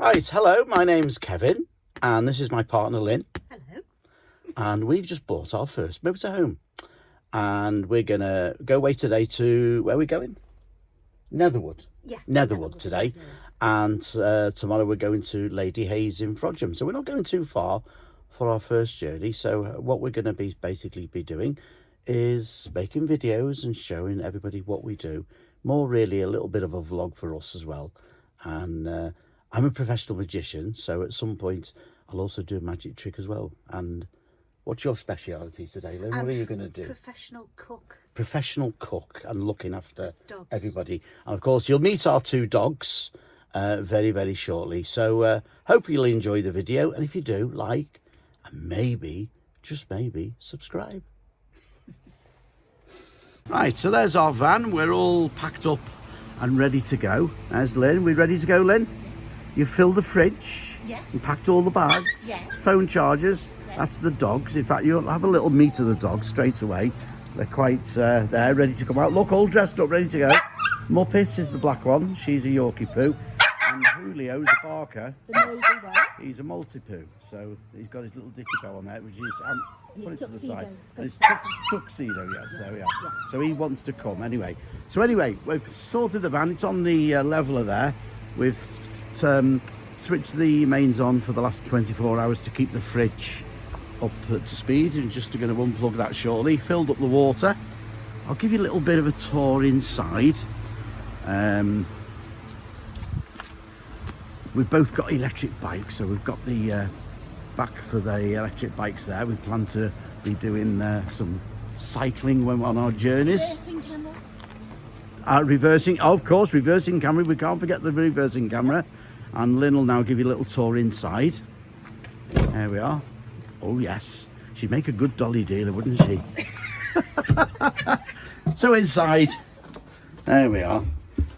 Right, hello, my name's Kevin, and this is my partner Lynn. Hello. And we've just bought our first motorhome. And we're going to go away today to, where are we going? Netherwood. Yeah. Netherwood today. Yeah. And tomorrow we're going to Lady Hayes in Frodsham. So we're not going too far for our first journey. So what we're going to be doing is making videos and showing everybody what we do. More really a little bit of a vlog for us as well. And I'm a professional magician, so at some point I'll also do a magic trick as well. And what's your speciality today, Lynn? What are you going to do? Professional cook. Professional cook and looking after dogs. Everybody. And of course, you'll meet our two dogs very, very shortly. So hopefully you'll enjoy the video. And if you do, like, and maybe, just maybe, subscribe. Right, so there's our van. We're all packed up and ready to go. There's Lynn. We ready to go, Lynn? Yes. You filled the fridge. Yes. You packed all the bags. Yes. Phone chargers. Yes. That's the dogs. In fact, you'll have a little meet of the dogs straight away. They're quite there, ready to come out. Look, all dressed up, ready to go. Muppet is the black one. She's a Yorkie poo. And Julio's a Barker. The noisy one. He's a multi-poo. So he's got his little dicky bow on there, which is... put it to the side. And his tuxedo, yes, there we are. Yeah. So he wants to come anyway. So anyway, we've sorted the van. It's on the leveler there. We've switched the mains on for the last 24 hours to keep the fridge up to speed, and just going to unplug that shortly. Filled up the water. I'll give you a little bit of a tour inside. We've both got electric bikes, so we've got the back for the electric bikes there. We plan to be doing some cycling when we're on our journeys. Reversing camera. Reversing, of course, reversing camera. We can't forget the reversing camera. And Lynn will now give you a little tour inside. There we are. Oh yes, she'd make a good dolly dealer, wouldn't she? So inside, there we are.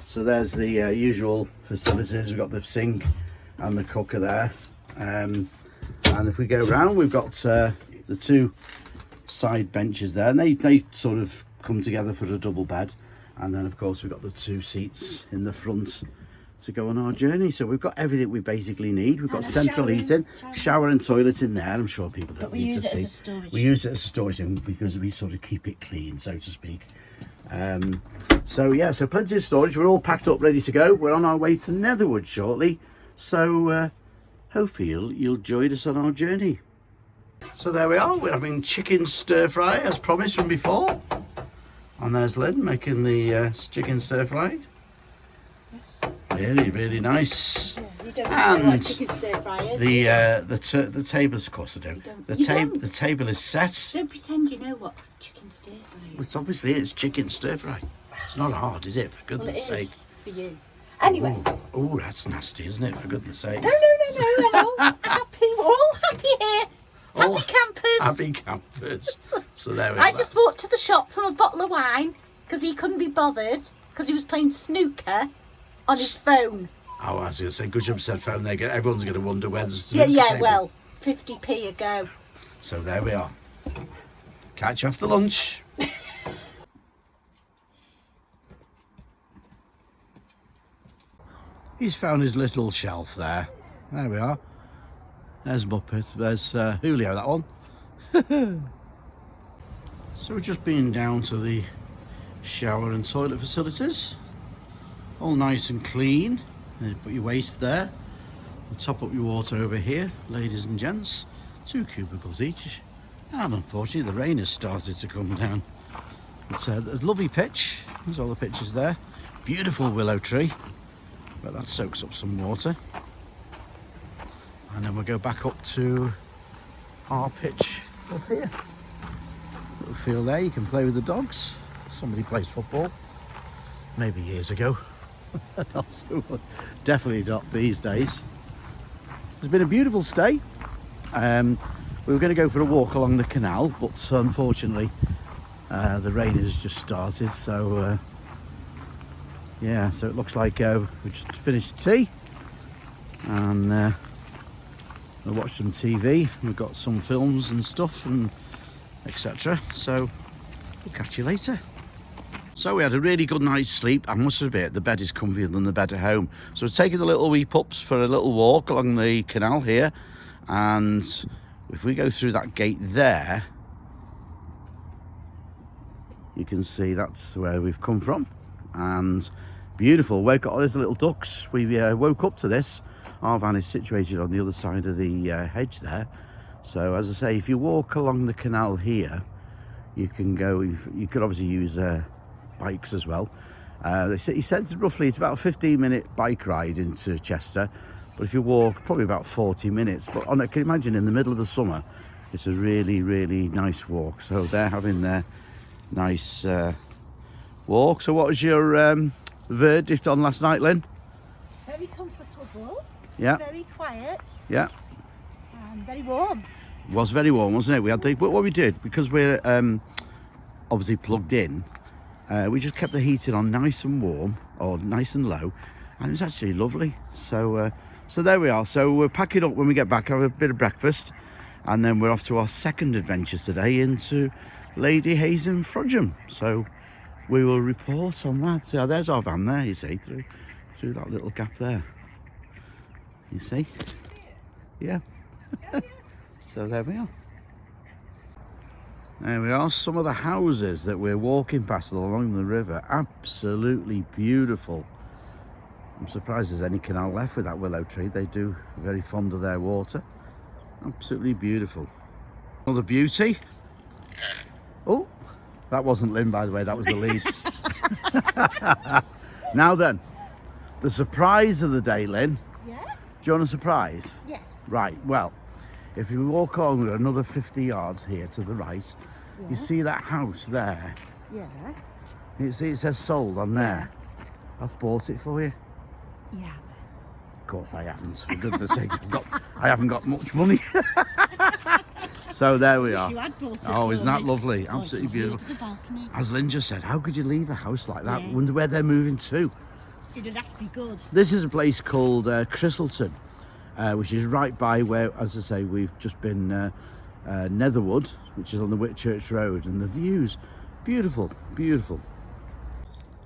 So there's the usual facilities. We've got the sink and the cooker there. And if we go round, we've got the two side benches there, and they sort of come together for a double bed. And then of course we've got the two seats in the front to go on our journey. So we've got everything we basically need. We've got central heating, shower and toilet in there. I'm sure people don't need to see. As a storage. We use it as a storage room because we sort of keep it clean, so to speak. So yeah, so plenty of storage. We're all packed up, ready to go. We're on our way to Netherwood shortly. So hopefully you'll join us on our journey. So there we are. We're having chicken stir fry as promised from before. And there's Lynn making the chicken stir fry. Yes. Really, really nice. Yeah, you don't know what chicken stir fry is. The table, of course I do. The table is set. Don't pretend you know what chicken stir fry is. It's obviously chicken stir fry. It's not hard, is it? For goodness sake. It is for you. Anyway. Oh, that's nasty, isn't it? For goodness sake. No. We're all happy. We're all happy here. All happy campers. Happy campers. So there we are. I just walked to the shop for a bottle of wine because he couldn't be bothered because he was playing snooker on his phone. Oh, I was going to say, good job said phone there. Everyone's going to wonder where the snooker table. Well, 50p a go. So there we are. Catch you after lunch. He's found his little shelf there. There we are. There's Muppet. There's Julio, that one. So we're just been down to the shower and toilet facilities. All nice and clean. You put your waste there. And top up your water over here, ladies and gents. 2 cubicles each. And unfortunately the rain has started to come down. But there's a lovely pitch. There's all the pitches there. Beautiful willow tree. But that soaks up some water. And then we'll go back up to our pitch up here. Little field there, you can play with the dogs. Somebody plays football. Maybe years ago. Definitely not these days. It's been a beautiful stay. We were going to go for a walk along the canal, but unfortunately the rain has just started. So yeah, so it looks like we just finished tea and we'll watch some TV. We've got some films and stuff and etc. So we'll catch you later. So we had a really good night's sleep. I must admit, the bed is comfier than the bed at home. So we're taking the little wee pups for a little walk along the canal here. And if we go through that gate there, you can see that's where we've come from. And beautiful. We've got all these little ducks. We woke up to this. Our van is situated on the other side of the hedge there. So as I say, if you walk along the canal here, you can go, you could obviously use bikes as well. He said roughly it's about a 15-minute bike ride into Chester, but if you walk, probably about 40 minutes. But can you imagine, in the middle of the summer, it's a really, really nice walk. So they're having their nice walk. So what was your verdict on last night, Lynn? Very comfortable. Yeah. Very quiet. Yeah. And very warm. It was very warm, wasn't it? We had what we did, because we're obviously plugged in, we just kept the heating on nice and warm, or nice and low, and it was actually lovely. So there we are. So we're packing up when we get back, have a bit of breakfast, and then we're off to our second adventure today into Lady Hazen Frodsham. So we will report on that. So there's our van there, you see, through that little gap there. You see? Yeah. So there we are. There we are, some of the houses that we're walking past along the river. Absolutely beautiful. I'm surprised there's any canal left with that willow tree. They do very fond of their water. Absolutely beautiful. Another beauty. Oh, that wasn't Lynn, by the way, that was the lead. Now then, the surprise of the day, Lynn. Yeah? Do you want a surprise? Yes. Right, well, if you walk on another 50 yards here to the right, Yeah. you see that house there? Yeah. You see it says sold on there? I've bought it for you. Yeah. Of course I haven't, for goodness sake. I haven't got much money. So there we are. You had bought it Oh, isn't that for me. lovely? Oh, Absolutely it's lovely. beautiful. Look at the balcony. As Lynn just said, how could you leave a house like that? Yeah. Wonder where they're moving to. It'd have to be good. This is a place called Christleton, which is right by where, as I say, we've just been Netherwood, which is on the Whitchurch Road, and the views, beautiful, beautiful.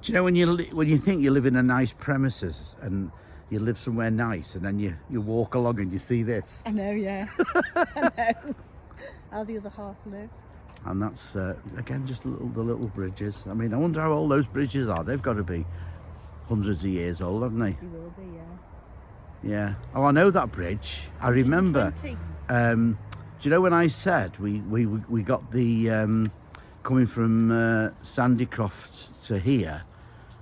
Do you know when you think you live in a nice premises and you live somewhere nice, and then you walk along and you see this? I know, yeah. I know. How the other half live. And that's again just the little bridges. I mean, I wonder how old those bridges are. They've got to be hundreds of years old, haven't they? You will be, yeah. Yeah. Oh, I know that bridge. I remember. 20. Do you know when I said we got the coming from Sandycroft to here?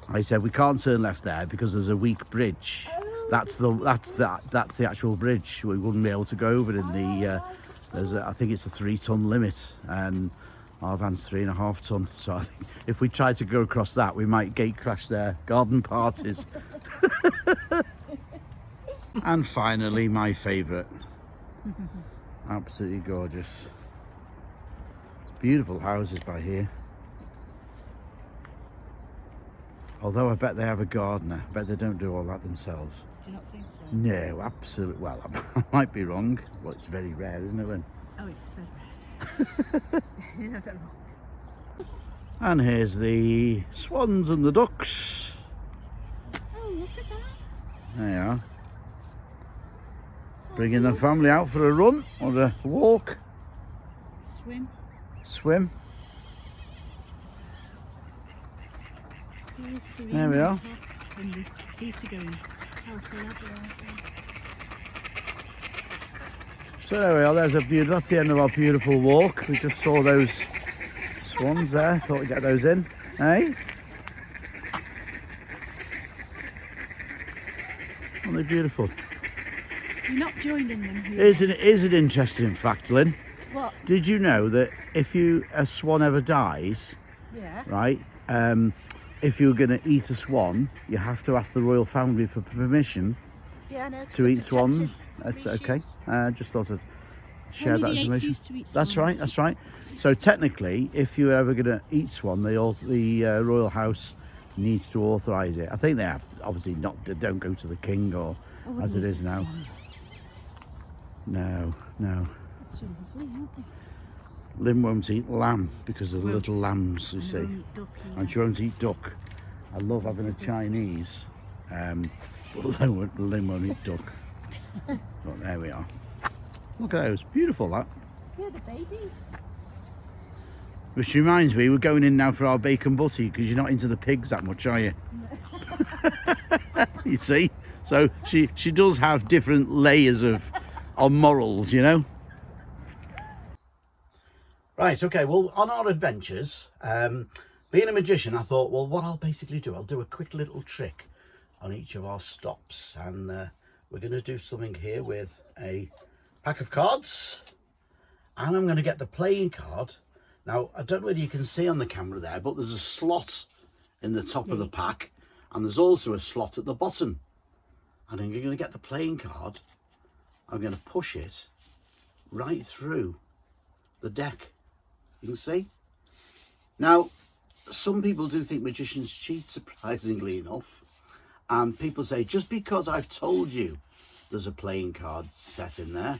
I said we can't turn left there because there's a weak bridge. Oh, That's the actual bridge. We wouldn't be able to go over in the. I think it's a 3-ton limit, and our van's 3.5 ton. So I think if we tried to go across that, we might gate crash their garden parties. And finally, my favourite. Absolutely gorgeous. Beautiful houses by here. Although I bet they have a gardener. I bet they don't do all that themselves. Do you not think so? No, absolutely. Well, I might be wrong. Well, it's very rare, isn't it, Lynn? Oh, it's very rare. You're never wrong. And here's the swans and the ducks. Oh, look at that. There you are. Bringing the family out for a run or a walk. Swim. There we are. And the feet are going healthy level, aren't they? So there we are, that's the end of our beautiful walk. We just saw those swans there, thought we'd get those in, eh? Aren't they beautiful? You're not joining them here. Is it interesting fact, Lynn? What? Did you know that if a swan ever dies, Yeah. right, if you're going to eat a swan, you have to ask the royal family for permission Yeah, I know. to eat swans? That's That's okay. Just thought I'd share Only that the information. used to eat That's swans. right. That's right. So technically, if you're ever going to eat swan, the royal house needs to authorise it. I think they have. Obviously, not. They don't go to the king or I wouldn't as it eat is a now. swan. No. So lovely, aren't they? Lynn won't eat lamb because of the little lambs, you see. And she won't eat duck. I love having a Chinese, but Lynn won't eat duck. But there we are. Look at those, beautiful that. Yeah, the babies. Which reminds me, we're going in now for our bacon butty because you're not into the pigs that much, are you? You see? So she does have different layers of morals, you know? Right, okay, well, on our adventures, being a magician, I thought, well, what I'll basically do, I'll do a quick little trick on each of our stops. And we're going to do something here with a pack of cards. And I'm going to get the playing card. Now, I don't know whether you can see on the camera there, but there's a slot in the top of the pack. And there's also a slot at the bottom. And I'm going to get the playing card. I'm going to push it right through the deck. You can see. Now, some people do think magicians cheat, surprisingly enough. And people say, just because I've told you there's a playing card set in there,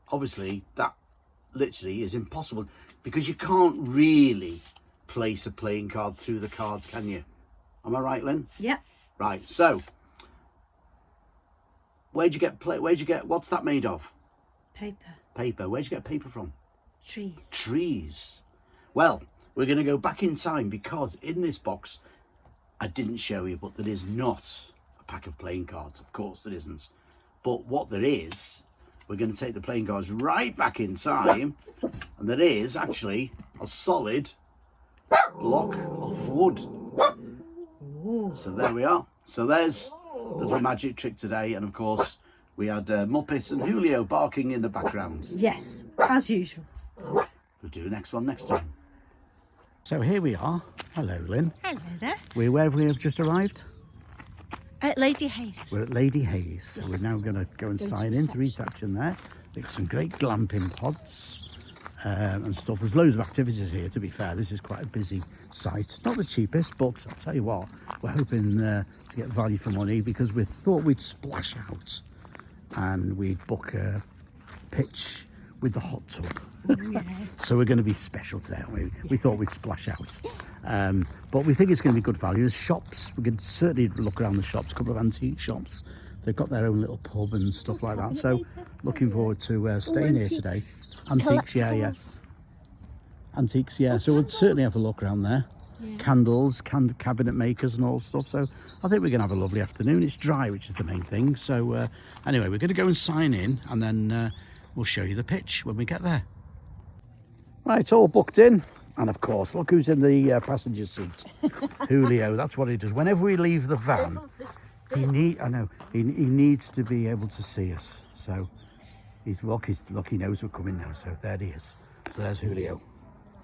obviously that literally is impossible, because you can't really place a playing card through the cards, can you? Am I right, Lynn? Yeah. Right, so what's that made of? Paper. Where'd you get paper from? Trees. Well, we're going to go back in time, because in this box, I didn't show you, but there is not a pack of playing cards. Of course there isn't. But what there is, we're going to take the playing cards right back in time, and there is actually a solid block of wood. So there we are. So there's a little magic trick today, and of course we had Muppet and Julio barking in the background. Yes, as usual. We'll do the next one next time. So here we are. Hello, Lynn. Hello there. Where have we just arrived? At Lady Hayes. We're at Lady Hayes. So we're now going to go and sign in to reception there. There's some great glamping pods and stuff. There's loads of activities here, to be fair. This is quite a busy site. Not the cheapest, but I'll tell you what, we're hoping to get value for money, because we thought we'd splash out and we'd book a pitch with the hot tub. Yeah. So we're going to be special today, aren't we? We thought we'd splash out. But we think it's going to be good value. There's shops. We can certainly look around the shops, a couple of antique shops. They've got their own little pub and stuff like that. So looking forward to staying here today. Antiques, yeah. Antiques, yeah. So we'll certainly have a look around there. Yeah. Candles, cabinet makers and all stuff. So I think we're going to have a lovely afternoon. It's dry, which is the main thing. So anyway, we're going to go and sign in, and then we'll show you the pitch when we get there. Right, all booked in. And of course, look who's in the passenger seat. Julio, that's what he does. Whenever we leave the van, he needs to be able to see us. So he knows we're coming now. So there he is. So there's Julio.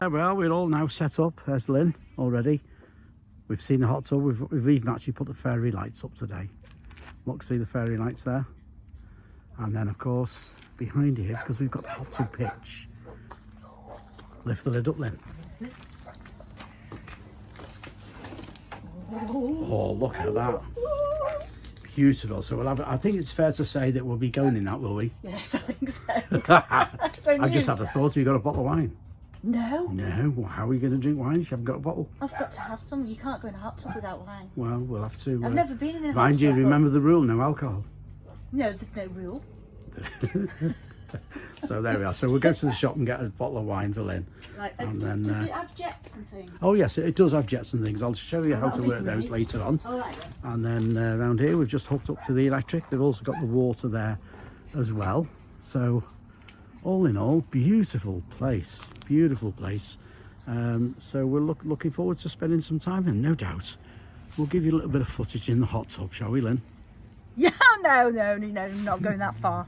Well, we're all now set up. There's Lynn already. We've seen the hot tub. We've even actually put the fairy lights up today. Look, see the fairy lights there. And then, of course, behind here, because we've got the hot tub pitch. Lift the lid up, Lynn. Oh, look at that. Beautiful. So we'll have, I think it's fair to say that we'll be going in that, will we? Yes, I think so. I just had a thought. Have you got a bottle of wine? No. No? Well, how are you going to drink wine if you haven't got a bottle? I've got to have some. You can't go in a hot tub without wine. Well, we'll have to. I've never been in a hot tub. Mind you, remember the rule, no alcohol. No, there's no rule. So there we are. So we'll go to the shop and get a bottle of wine for Lynn. Right, and then, does it have jets and things? Oh yes, it does have jets and things. I'll show you how to work those later on. All right, then. And then around here we've just hooked up to the electric. They've also got the water there as well. So all in all, beautiful place. So we're looking forward to spending some time, and no doubt we'll give you a little bit of footage in the hot tub, shall we, Lynn? Yeah, no, I'm not going that far.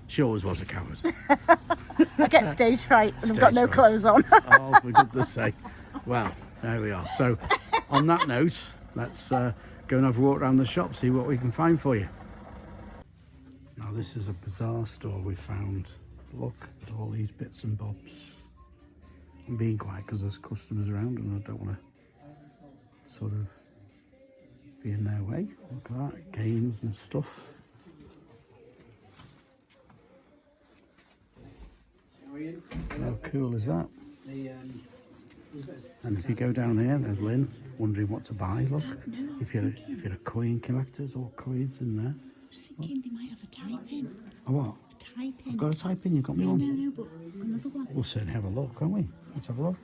She always was a coward. I get stage fright and I've got no clothes on. Oh, for goodness sake. Well, there we are. So on that note, let's go and have a walk around the shop, see what we can find for you. Now this is a bizarre store we found. Look at all these bits and bobs. I'm being quiet because there's customers around and I don't want to sort of be in their way. Look at that, games and stuff. How cool is that? And if you go down here, there's Lynn wondering what to buy. Look, if you're a coin collector, there's all coins in there. I was thinking they might have a tie pin. A what? A tie pin. I've got a tie pin. You've got me No, one. no, but another one. We'll certainly have a look, can't we? Let's have a look.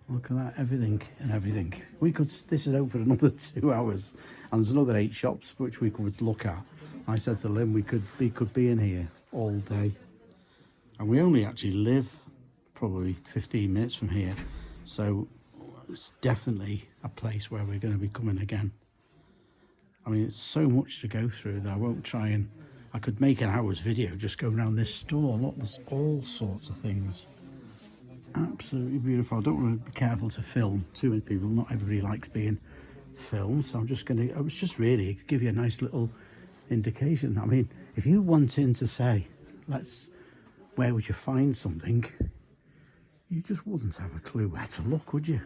Look at that, everything and everything. We could. This is over another 2 hours, and there's another 8 shops which we could look at. I said to Lynn, we could be in here all day, and we only actually live probably 15 minutes from here, so it's definitely a place where we're going to be coming again. I mean, it's so much to go through that I won't try and. I could make an hour's video just going around this store. Look, there's all sorts of things. Absolutely beautiful. I don't want to be careful to film too many people. Not everybody likes being filmed, so I'm just going to. I was just really give you a nice little indication. I mean, if you wanted to say, where would you find something? You just wouldn't have a clue where to look, would you?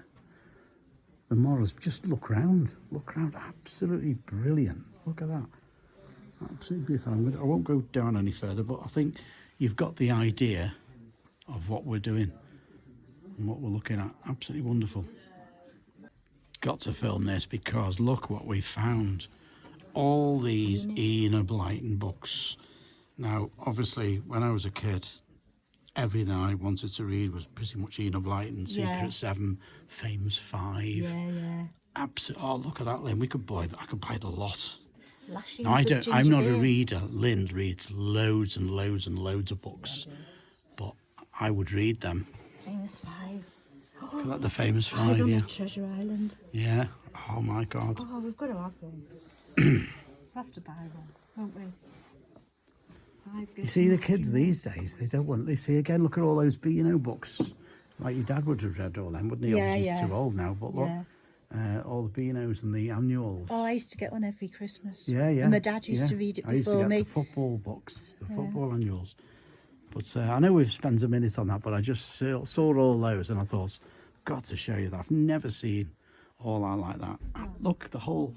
The morals, just look round. Look round. Absolutely brilliant. Look at that. Absolutely beautiful. I won't go down any further, but I think you've got the idea of what we're doing and what we're looking at. Absolutely wonderful. Got to film this because look what we found. All these Enid Blyton books. Now, obviously, when I was a kid, everything I wanted to read was pretty much Enid Blyton, Secret 7, Famous 5. Yeah. Absolutely. Oh, look at that, Lynn. I could buy the lot. Lashings Now, I'm not a beer. reader. Lynn reads loads and loads and loads of books, but I would read them. Famous 5. Look at the Famous 5, on yeah. the Treasure Island. Yeah. Oh my God. Oh, we've got to have one. We'll have to buy one, won't we? 5 You see the kids these days, they don't want, they see again, look at all those B&O books. Like your dad would have read all them, wouldn't he? Yeah, Obviously yeah. he's too old now, but look, all the B&Os and the annuals. Oh, I used to get one every Christmas. Yeah. And my dad used to read it I used to before get me. the football books, the football annuals. But I know we've spent a minute on that, but I just saw all those and I thought, got to show you that. I've never seen all out like that. Look, the whole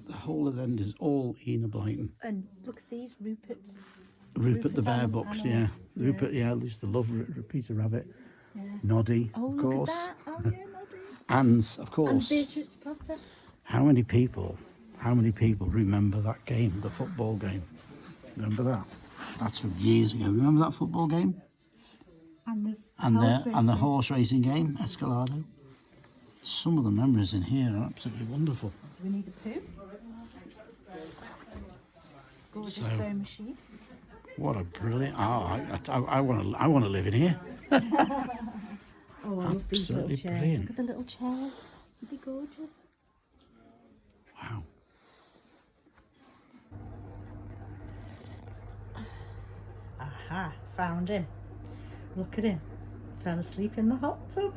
of the end is all Enid Blyton. And look at these, Rupert. Rupert the Bear Ann- books, Anna. yeah. Rupert, I used to love Peter Rabbit. Yeah. Noddy, Oh, of look course. at that. Oh, yeah, Noddy. And, of And course, Beatrix Potter. how many people remember that game, the football game? Remember that? That's from years ago. Remember that football game? And the horse racing game, Escalado. Some of the memories in here are absolutely wonderful. Do we need a poo? Gorgeous sewing machine. What a brilliant! Oh, I want to live in here. Oh, I love these little Absolutely chairs. brilliant. Look at the little chairs. Aren't they gorgeous? Wow. Aha, found him. Look at him. Fell asleep in the hot tub.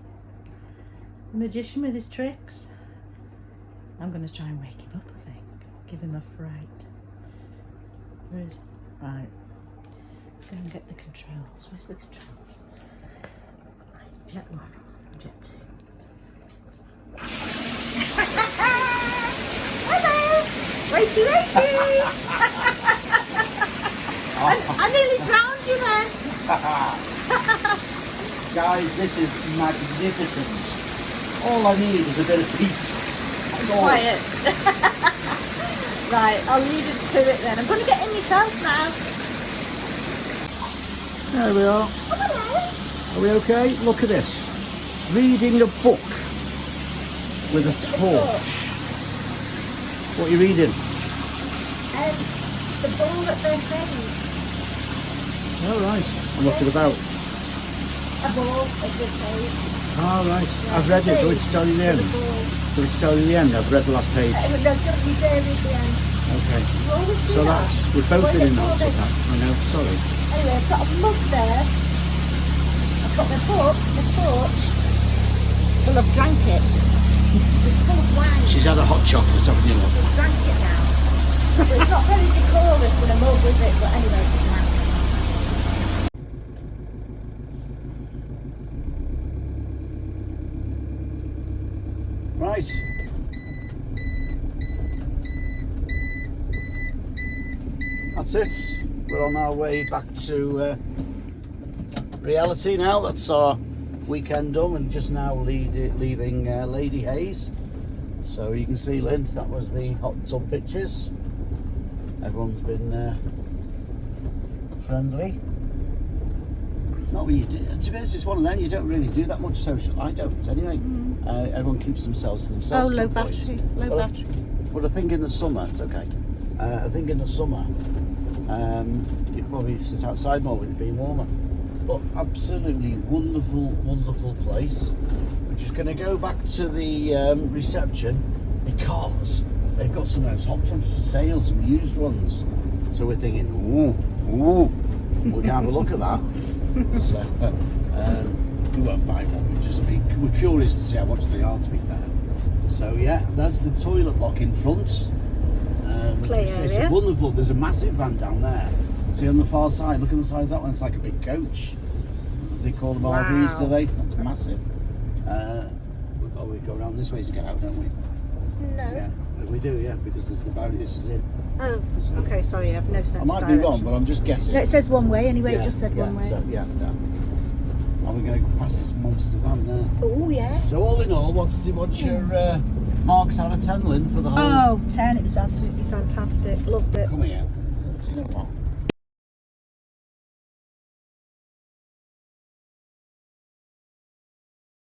The magician with his tricks. I'm going to try and wake him up, I think. Give him a fright. Where is he? Right. Go and get the controls. Where's the controls? Right, jet 1, jet 2. Hello! Wakey, wakey! I nearly drowned you then. Guys, this is magnificent. All I need is a bit of peace. That's all. Quiet. Right, I'll leave it to it then. I'm going to get in myself now. There we are. Oh, hello. Are we okay? Look at this. Reading a book with a torch. What are you reading? The ball that they says. All right. And what's it about? A ball that they says. All right. I've read it. Do you want me to tell you the end? Do you want me to tell you the end? I've read the last page. No, don't you dare read the end. Okay. You always do So that. that's, we've both been in notes of that. I know, sorry. Anyway, I've got a mug there. I've got my book, my torch. Well, I've drank it. It's full of wine. She's had a hot chocolate, haven't you? I've drank it now. But it's not very decorous in a mug, is it? But anyway, it doesn't matter. Right. That's it. We're on our way back to reality now. That's our weekend done, and just now leaving Lady Hayes. So you can see, Lynn, that was the hot tub pictures. Everyone's been friendly. Not really, to be honest, it's one of them, you don't really do that much social. I don't, anyway. Everyone keeps themselves to themselves. Oh, low battery, low battery. But I think in the summer, it's okay. I think in the summer, you probably sit outside more with it being warmer. But absolutely wonderful, wonderful place. We're just going to go back to the reception because they've got some of those hot tubs for sale, some used ones. So we're thinking, ooh, we can have a look at that. So we won't buy one. We're curious to see how much they are, to be fair. So yeah, that's the toilet block in front. Play It's area. wonderful. There's a massive van down there. See on the far side. Look at the size of that one. It's like a big coach. They call them RVs, do they? That's massive. We go around this way to get out, don't we? No. Yeah, we do. Yeah, because there's the barrier. This is it. Oh, So- okay, sorry, I have no sense I might of be direction. wrong, but I'm just guessing. No, it says one way anyway, Yeah, it just said one way. So, yeah. Are we going to go past this monster van there? Oh, yeah. So all in all, what's your marks out of 10, Lynn, for the whole? Oh, 10, it was absolutely fantastic, loved it. Come here. Do you know what?